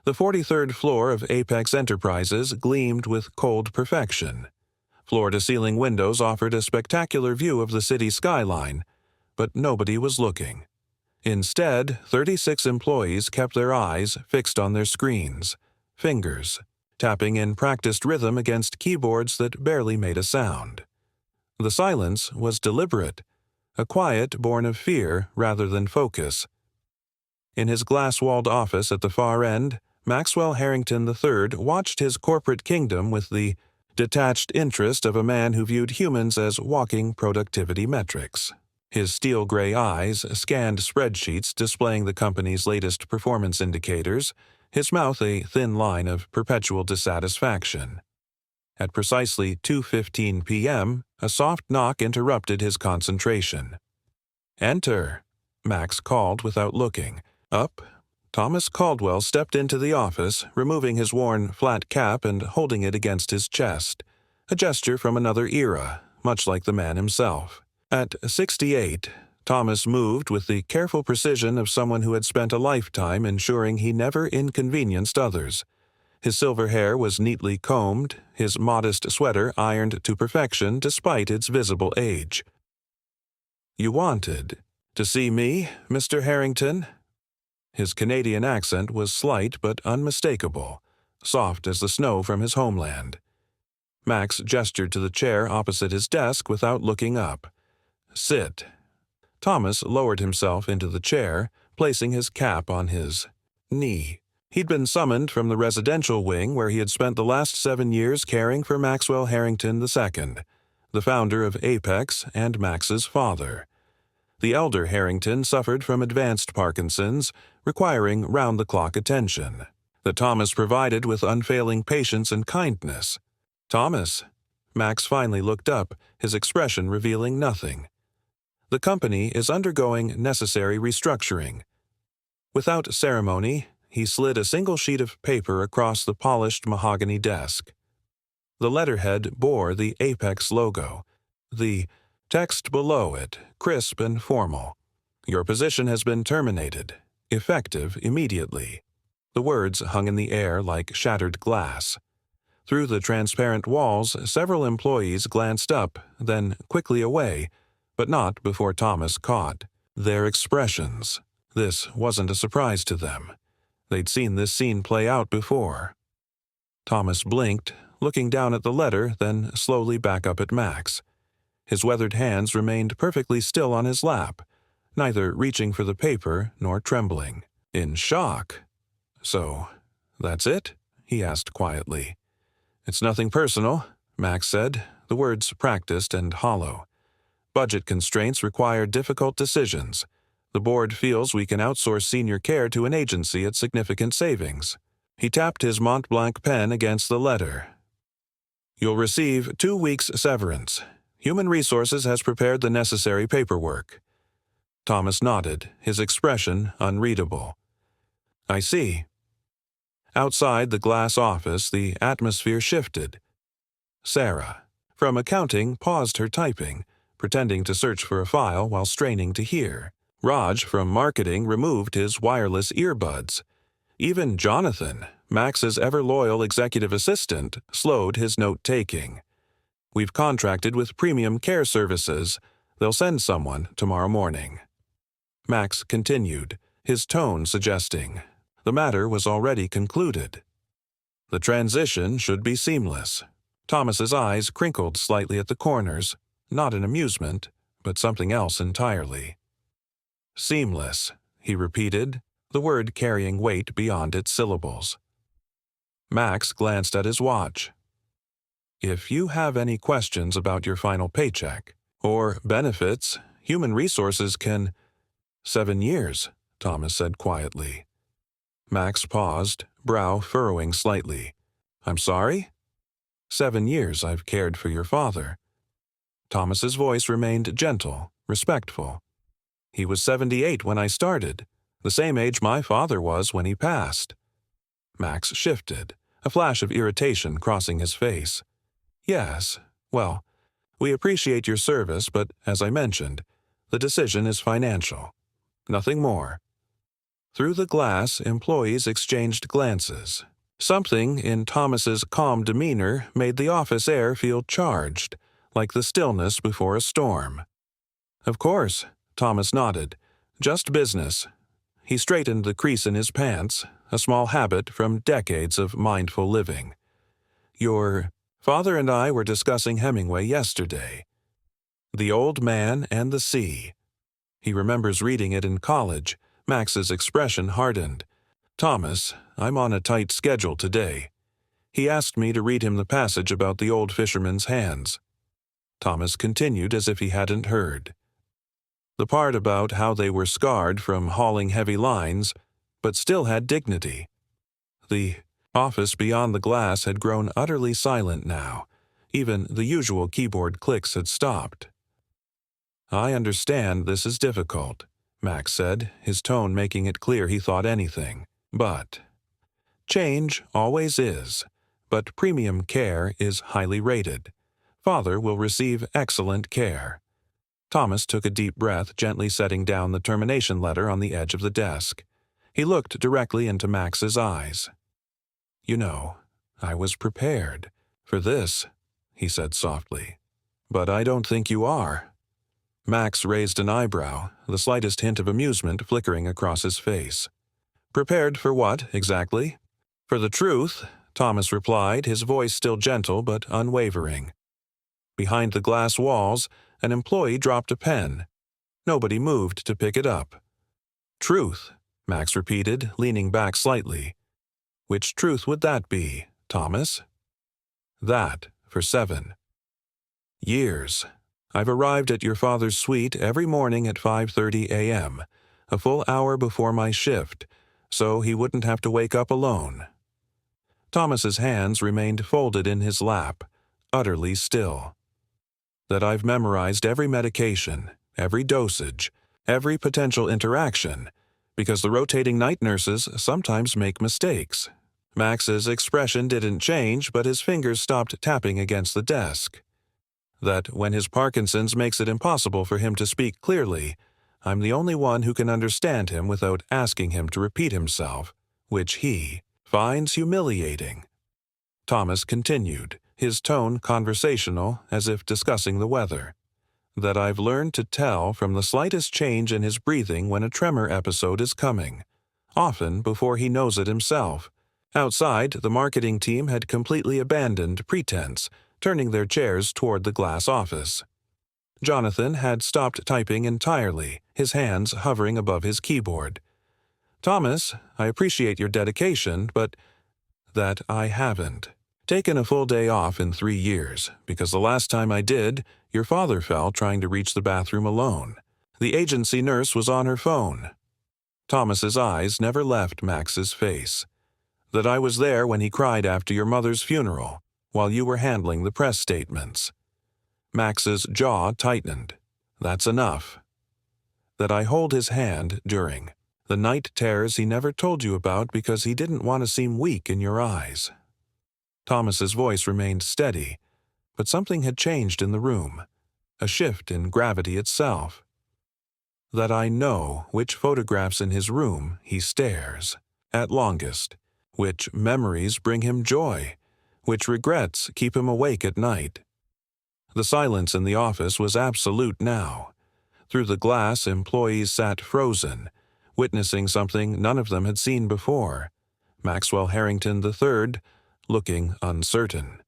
The 43rd floor of Apex Enterprises gleamed with cold perfection. Floor-to-ceiling windows offered a spectacular view of the city skyline, but nobody was looking. Instead, 36 employees kept their eyes fixed on their screens, fingers tapping in practiced rhythm against keyboards that barely made a sound. The silence was deliberate, a quiet born of fear rather than focus. In his glass-walled office at the far end, Maxwell Harrington III watched his corporate kingdom with the detached interest of a man who viewed humans as walking productivity metrics. His steel-gray eyes scanned spreadsheets displaying the company's latest performance indicators, his mouth a thin line of perpetual dissatisfaction. At precisely 2:15 p.m., a soft knock interrupted his concentration. "Enter," Max called without looking. Up, Thomas Caldwell stepped into the office, removing his worn flat cap and holding it against his chest, a gesture from another era, much like the man himself. At 68, Thomas moved with the careful precision of someone who had spent a lifetime ensuring he never inconvenienced others. His silver hair was neatly combed, his modest sweater ironed to perfection despite its visible age. "You wanted to see me, Mr. Harrington?" His Canadian accent was slight but unmistakable, soft as the snow from his homeland. Max gestured to the chair opposite his desk without looking up. "Sit." Thomas lowered himself into the chair, placing his cap on his knee. He'd been summoned from the residential wing where he had spent the last 7 years caring for Maxwell Harrington II, the founder of Apex and Max's father. The elder Harrington suffered from advanced Parkinson's, requiring round-the-clock attention, that Thomas provided with unfailing patience and kindness. "Thomas." Max finally looked up, his expression revealing nothing. "The company is undergoing necessary restructuring." Without ceremony, he slid a single sheet of paper across the polished mahogany desk. The letterhead bore the Apex logo, the text below it crisp and formal. "Your position has been terminated, effective immediately." The words hung in the air like shattered glass. Through the transparent walls, several employees glanced up, then quickly away, but not before Thomas caught their expressions. This wasn't a surprise to them. They'd seen this scene play out before. Thomas blinked, looking down at the letter, then slowly back up at Max. His weathered hands remained perfectly still on his lap, neither reaching for the paper nor trembling. In shock. "So, that's it?" he asked quietly. "It's nothing personal," Max said, the words practiced and hollow. "Budget constraints require difficult decisions. The board feels we can outsource senior care to an agency at significant savings." He tapped his Mont Blanc pen against the letter. "You'll receive 2 weeks' severance. Human Resources has prepared the necessary paperwork." Thomas nodded, his expression unreadable. "I see." Outside the glass office, the atmosphere shifted. Sarah, from accounting, paused her typing, pretending to search for a file while straining to hear. Raj, from marketing, removed his wireless earbuds. Even Jonathan, Max's ever-loyal executive assistant, slowed his note-taking. "We've contracted with Premium Care Services. They'll send someone tomorrow morning." Max continued, his tone suggesting the matter was already concluded. "The transition should be seamless." Thomas's eyes crinkled slightly at the corners, not in amusement, but something else entirely. "Seamless," he repeated, the word carrying weight beyond its syllables. Max glanced at his watch. "If you have any questions about your final paycheck or benefits, Human Resources can—" "7 years," Thomas said quietly. Max paused, brow furrowing slightly. "I'm sorry?" "7 years I've cared for your father." Thomas's voice remained gentle, respectful. "He was 78 when I started, the same age my father was when he passed." Max shifted, a flash of irritation crossing his face. "Yes, well, we appreciate your service, but as I mentioned, the decision is financial. Nothing more." Through the glass, employees exchanged glances. Something in Thomas's calm demeanor made the office air feel charged, like the stillness before a storm. "Of course," Thomas nodded. "Just business." He straightened the crease in his pants, a small habit from decades of mindful living. "Your father and I were discussing Hemingway yesterday. The Old Man and the Sea. He remembers reading it in college." Max's expression hardened. "Thomas, I'm on a tight schedule today. He asked me to read him the passage about the old fisherman's hands." Thomas continued as if he hadn't heard. "The part about how they were scarred from hauling heavy lines, but still had dignity." The office beyond the glass had grown utterly silent now. Even the usual keyboard clicks had stopped. "I understand this is difficult," Max said, his tone making it clear he thought anything. "But change always is, but premium care is highly rated. Father will receive excellent care." Thomas took a deep breath, gently setting down the termination letter on the edge of the desk. He looked directly into Max's eyes. "You know, I was prepared for this," he said softly. "But I don't think you are." Max raised an eyebrow, the slightest hint of amusement flickering across his face. "Prepared for what, exactly?" "For the truth," Thomas replied, his voice still gentle but unwavering. Behind the glass walls, an employee dropped a pen. Nobody moved to pick it up. "Truth," Max repeated, leaning back slightly. "Which truth would that be, Thomas?" "That, for 7 years. I've arrived at your father's suite every morning at 5:30 a.m., a full hour before my shift, so he wouldn't have to wake up alone." Thomas's hands remained folded in his lap, utterly still. "That I've memorized every medication, every dosage, every potential interaction, because the rotating night nurses sometimes make mistakes." Max's expression didn't change, but his fingers stopped tapping against the desk. "That when his Parkinson's makes it impossible for him to speak clearly, I'm the only one who can understand him without asking him to repeat himself, which he finds humiliating." Thomas continued, his tone conversational, as if discussing the weather. "That I've learned to tell from the slightest change in his breathing when a tremor episode is coming, often before he knows it himself." Outside, the marketing team had completely abandoned pretense, turning their chairs toward the glass office. Jonathan had stopped typing entirely, his hands hovering above his keyboard. "Thomas, I appreciate your dedication, but that I haven't taken a full day off in 3 years, because the last time I did, your father fell trying to reach the bathroom alone. The agency nurse was on her phone." Thomas's eyes never left Max's face. "That I was there when he cried after your mother's funeral, while you were handling the press statements." Max's jaw tightened. "That's enough." "That I hold his hand during the night terrors he never told you about because he didn't want to seem weak in your eyes." Thomas's voice remained steady, but something had changed in the room, a shift in gravity itself. "That I know which photographs in his room he stares at longest, which memories bring him joy, which regrets keep him awake at night." The silence in the office was absolute now. Through the glass, employees sat frozen, witnessing something none of them had seen before. Maxwell Harrington III, looking uncertain.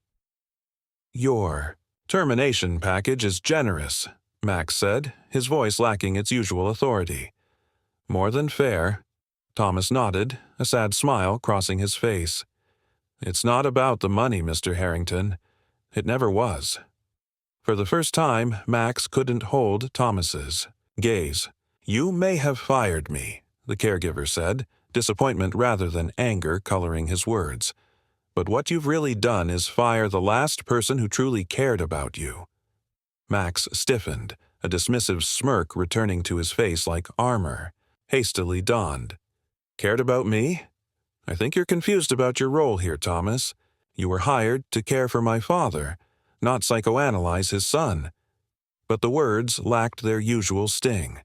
"Your termination package is generous," Max said, his voice lacking its usual authority. "More than fair." Thomas nodded, a sad smile crossing his face. "It's not about the money, Mr. Harrington. It never was." For the first time, Max couldn't hold Thomas's gaze. "You may have fired me," the caregiver said, disappointment rather than anger coloring his words. "But what you've really done is fire the last person who truly cared about you." Max stiffened, a dismissive smirk returning to his face like armor, hastily donned. "Cared about me? I think you're confused about your role here, Thomas. You were hired to care for my father, not psychoanalyze his son." But the words lacked their usual sting.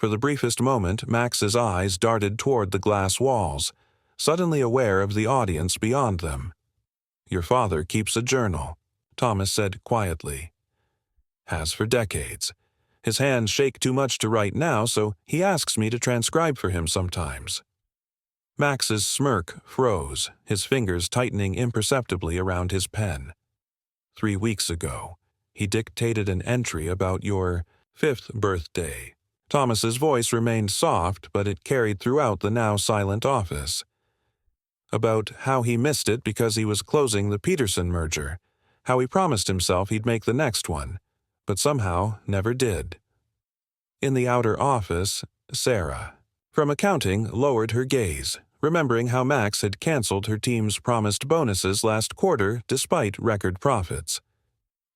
For the briefest moment, Max's eyes darted toward the glass walls, suddenly aware of the audience beyond them. "Your father keeps a journal," Thomas said quietly. "Has for decades. His hands shake too much to write now, so he asks me to transcribe for him sometimes." Max's smirk froze, his fingers tightening imperceptibly around his pen. 3 weeks ago, he dictated an entry about your 5th birthday. Thomas's voice remained soft, but it carried throughout the now silent office. About how he missed it because he was closing the Peterson merger, how he promised himself he'd make the next one, but somehow never did. In the outer office, Sarah, from accounting, lowered her gaze, remembering how Max had canceled her team's promised bonuses last quarter despite record profits.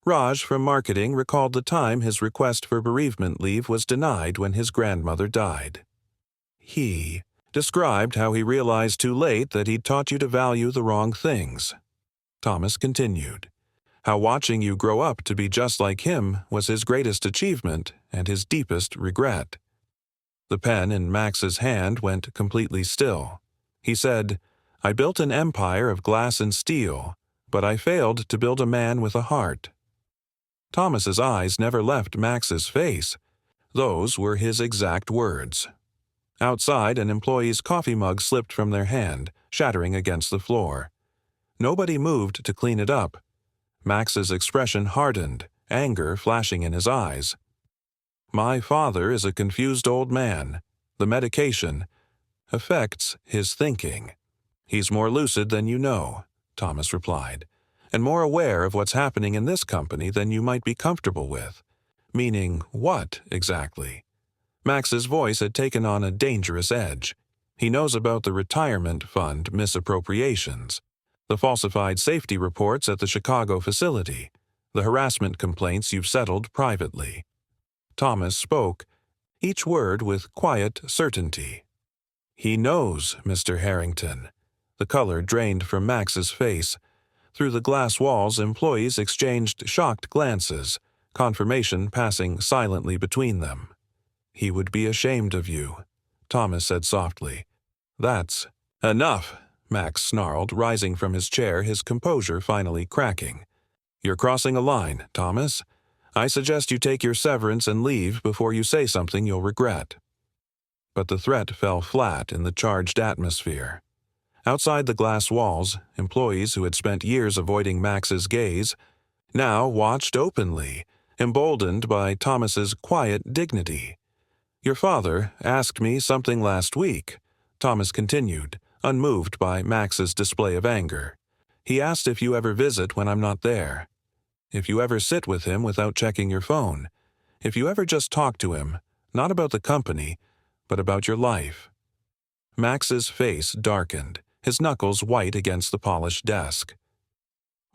Raj from marketing recalled the time his request for bereavement leave was denied when his grandmother died. He described how he realized too late that he'd taught you to value the wrong things. Thomas continued, how watching you grow up to be just like him was his greatest achievement and his deepest regret. The pen in Max's hand went completely still. He said, "I built an empire of glass and steel, but I failed to build a man with a heart." Thomas's eyes never left Max's face. Those were his exact words. Outside, an employee's coffee mug slipped from their hand, shattering against the floor. Nobody moved to clean it up. Max's expression hardened, anger flashing in his eyes. "My father is a confused old man. The medication affects his thinking. He's more lucid than you know," Thomas replied, "and more aware of what's happening in this company than you might be comfortable with." Meaning what, exactly? Max's voice had taken on a dangerous edge. He knows about the retirement fund misappropriations, the falsified safety reports at the Chicago facility, the harassment complaints you've settled privately. Thomas spoke, each word with quiet certainty. "He knows, Mr. Harrington." The color drained from Max's face. Through the glass walls, employees exchanged shocked glances, confirmation passing silently between them. "He would be ashamed of you," Thomas said softly. "That's enough," Max snarled, rising from his chair, his composure finally cracking. "You're crossing a line, Thomas. I suggest you take your severance and leave before you say something you'll regret." But the threat fell flat in the charged atmosphere. Outside the glass walls, employees who had spent years avoiding Max's gaze now watched openly, emboldened by Thomas's quiet dignity. "Your father asked me something last week," Thomas continued, unmoved by Max's display of anger. "He asked if you ever visit when I'm not there. If you ever sit with him without checking your phone. If you ever just talk to him, not about the company, but about your life." Max's face darkened, his knuckles white against the polished desk.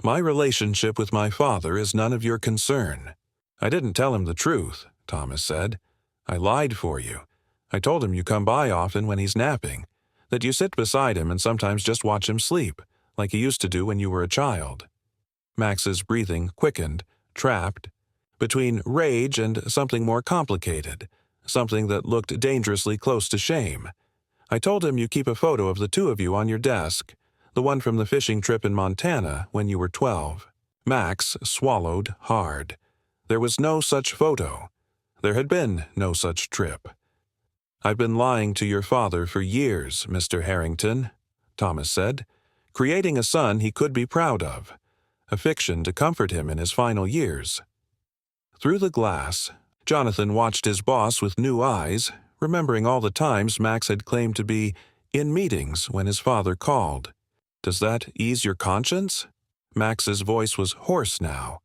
"My relationship with my father is none of your concern." "I didn't tell him the truth," Thomas said. "I lied for you. I told him you come by often when he's napping, that you sit beside him and sometimes just watch him sleep, like he used to do when you were a child." Max's breathing quickened, trapped, between rage and something more complicated, something that looked dangerously close to shame. "I told him you keep a photo of the two of you on your desk, the one from the fishing trip in Montana when you were 12. Max swallowed hard. There was no such photo. There had been no such trip. "I've been lying to your father for years, Mr. Harrington," Thomas said, "creating a son he could be proud of, a fiction to comfort him in his final years." Through the glass, Jonathan watched his boss with new eyes, remembering all the times Max had claimed to be in meetings when his father called. "Does that ease your conscience?" Max's voice was hoarse now.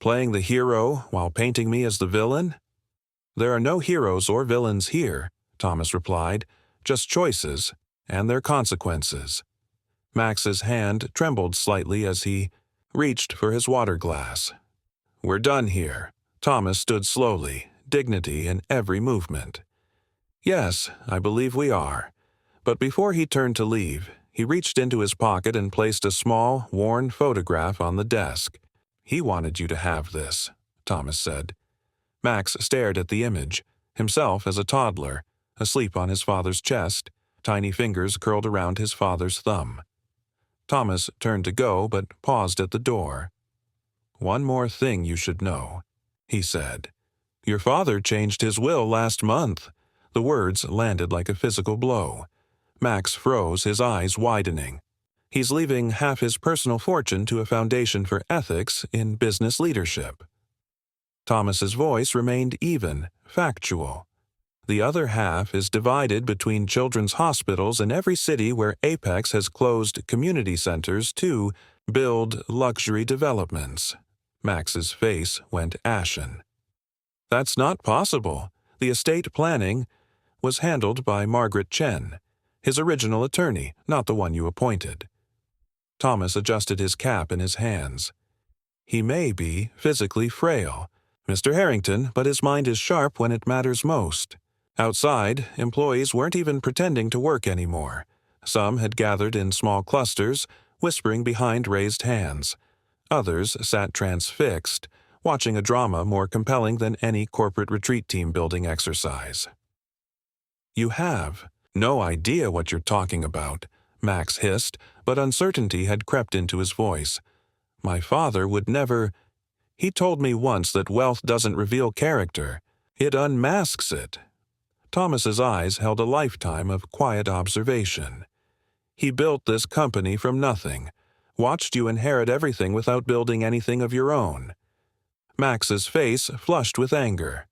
"Playing the hero while painting me as the villain?" "There are no heroes or villains here," Thomas replied, "just choices and their consequences." Max's hand trembled slightly as he reached for his water glass. "We're done here." Thomas stood slowly, dignity in every movement. "Yes, I believe we are." But before he turned to leave, he reached into his pocket and placed a small, worn photograph on the desk. "He wanted you to have this," Thomas said. Max stared at the image. himself as a toddler, asleep on his father's chest, tiny fingers curled around his father's thumb. Thomas turned to go, but paused at the door. "One more thing you should know," he said. "Your father changed his will last month." The words landed like a physical blow. Max froze, his eyes widening. "He's leaving half his personal fortune to a foundation for ethics in business leadership." Thomas's voice remained even, factual. "The other half is divided between children's hospitals in every city where Apex has closed community centers to build luxury developments." Max's face went ashen. "That's not possible. The estate planning was handled by Margaret Chen, his original attorney, not the one you appointed." Thomas adjusted his cap in his hands. "He may be physically frail, Mr. Harrington, but his mind is sharp when it matters most." Outside, employees weren't even pretending to work anymore. Some had gathered in small clusters, whispering behind raised hands. Others sat transfixed, watching a drama more compelling than any corporate retreat team building exercise. "You have no idea what you're talking about," Max hissed, but uncertainty had crept into his voice. "My father would never. He told me once that wealth doesn't reveal character. It unmasks it." Thomas's eyes held a lifetime of quiet observation. "He built this company from nothing, watched you inherit everything without building anything of your own." Max's face flushed with anger.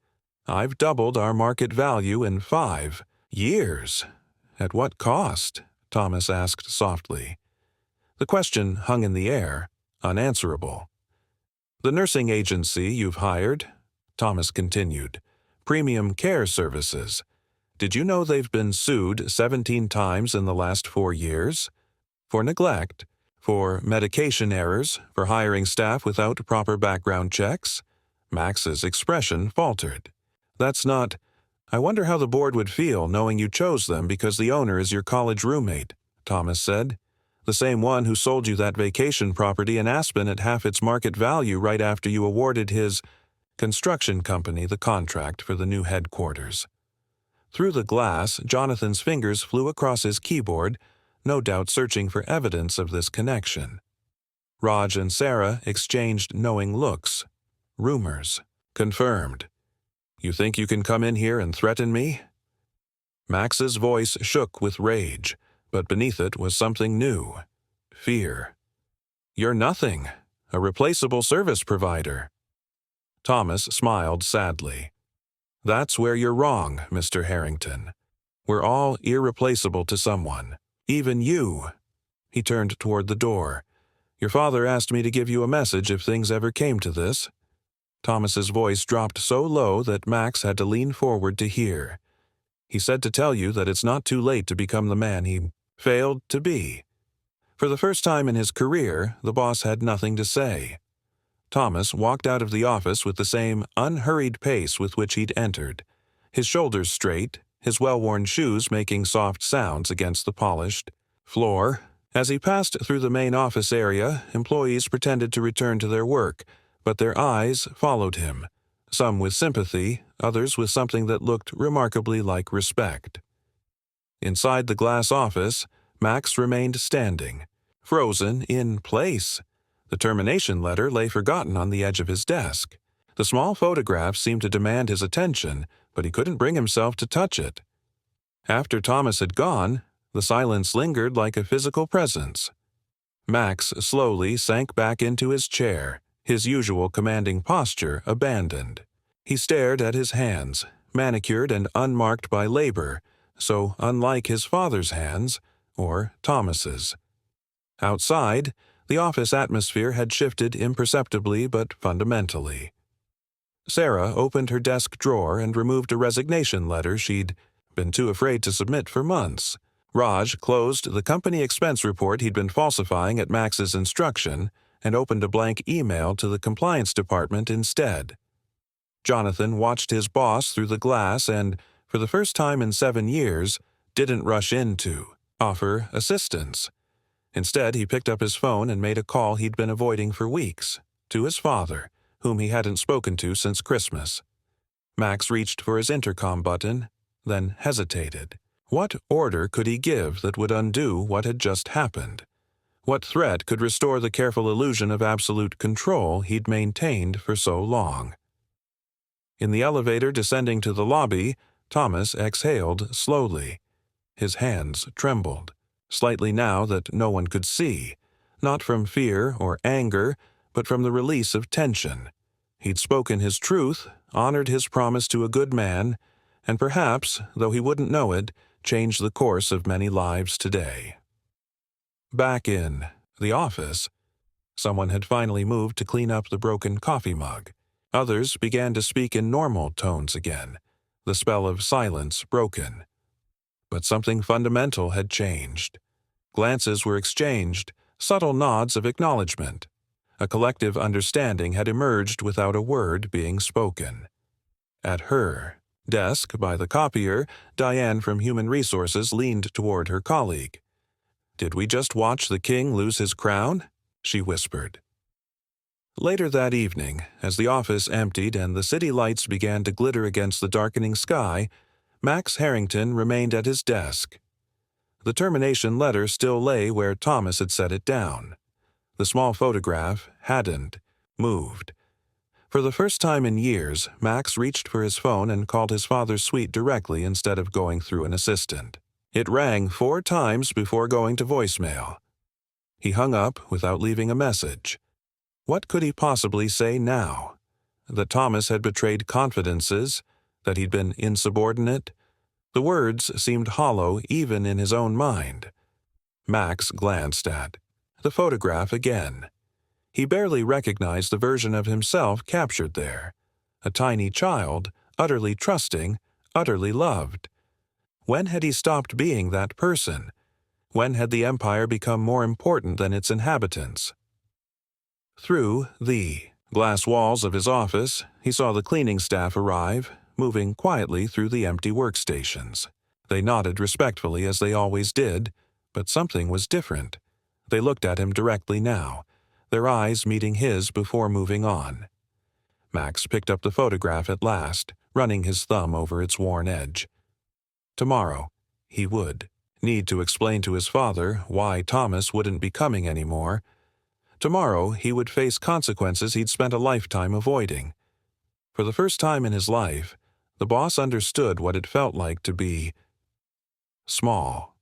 "I've doubled our market value in 5 years. At what cost?" Thomas asked softly. The question hung in the air, unanswerable. "The nursing agency you've hired," Thomas continued, "Premium Care Services. Did you know they've been sued 17 times in the last 4 years? For neglect, for medication errors, for hiring staff without proper background checks?" Max's expression faltered. "That's not. I wonder how the board would feel knowing you chose them because the owner is your college roommate," Thomas said. "The same one who sold you that vacation property in Aspen at half its market value right after you awarded his construction company the contract for the new headquarters." Through the glass, Jonathan's fingers flew across his keyboard, no doubt searching for evidence of this connection. Raj and Sarah exchanged knowing looks. Rumors. Confirmed. "You think you can come in here and threaten me?" Max's voice shook with rage, but beneath it was something new. Fear. "You're nothing. A replaceable service provider." Thomas smiled sadly. "That's where you're wrong, Mr. Harrington. We're all irreplaceable to someone. Even you." He turned toward the door. "Your father asked me to give you a message if things ever came to this." Thomas's voice dropped so low that Max had to lean forward to hear. "He said to tell you that it's not too late to become the man he failed to be." For the first time in his career, the boss had nothing to say. Thomas walked out of the office with the same unhurried pace with which he'd entered, his shoulders straight, his well-worn shoes making soft sounds against the polished floor. As he passed through the main office area, employees pretended to return to their work, but their eyes followed him, some with sympathy, others with something that looked remarkably like respect. Inside the glass office, Max remained standing, frozen in place. The termination letter lay forgotten on the edge of his desk. The small photograph seemed to demand his attention, but he couldn't bring himself to touch it. After Thomas had gone, the silence lingered like a physical presence. Max slowly sank back into his chair, his usual commanding posture abandoned. He stared at his hands, manicured and unmarked by labor, so unlike his father's hands, or Thomas's. Outside, the office atmosphere had shifted imperceptibly but fundamentally. Sarah opened her desk drawer and removed a resignation letter she'd been too afraid to submit for months. Raj closed the company expense report he'd been falsifying at Max's instruction and opened a blank email to the compliance department instead. Jonathan watched his boss through the glass and, for the first time in 7 years, didn't rush in to offer assistance. Instead, he picked up his phone and made a call he'd been avoiding for weeks, to his father, whom he hadn't spoken to since Christmas. Max reached for his intercom button, then hesitated. What order could he give that would undo what had just happened? What threat could restore the careful illusion of absolute control he'd maintained for so long? In the elevator descending to the lobby, Thomas exhaled slowly. His hands trembled, slightly now that no one could see, not from fear or anger, but from the release of tension. He'd spoken his truth, honored his promise to a good man, and perhaps, though he wouldn't know it, changed the course of many lives today. Back in the office, someone had finally moved to clean up the broken coffee mug. Others began to speak in normal tones again, the spell of silence broken. But something fundamental had changed. Glances were exchanged, subtle nods of acknowledgement. A collective understanding had emerged without a word being spoken. At her desk by the copier, Diane from Human Resources leaned toward her colleague. "Did we just watch the king lose his crown?" she whispered. Later that evening, as the office emptied and the city lights began to glitter against the darkening sky, Max Harrington remained at his desk. The termination letter still lay where Thomas had set it down. The small photograph hadn't moved. For the first time in years, Max reached for his phone and called his father's suite directly instead of going through an assistant. It rang 4 times before going to voicemail. He hung up without leaving a message. What could he possibly say now? That Thomas had betrayed confidences? That he'd been insubordinate? The words seemed hollow even in his own mind. Max glanced at the photograph again. He barely recognized the version of himself captured there. A tiny child, utterly trusting, utterly loved. When had he stopped being that person? When had the empire become more important than its inhabitants? Through the glass walls of his office, he saw the cleaning staff arrive, moving quietly through the empty workstations. They nodded respectfully as they always did, but something was different. They looked at him directly now, their eyes meeting his before moving on. Max picked up the photograph at last, running his thumb over its worn edge. Tomorrow, he would need to explain to his father why Thomas wouldn't be coming anymore. Tomorrow, he would face consequences he'd spent a lifetime avoiding. For the first time in his life, the boss understood what it felt like to be small.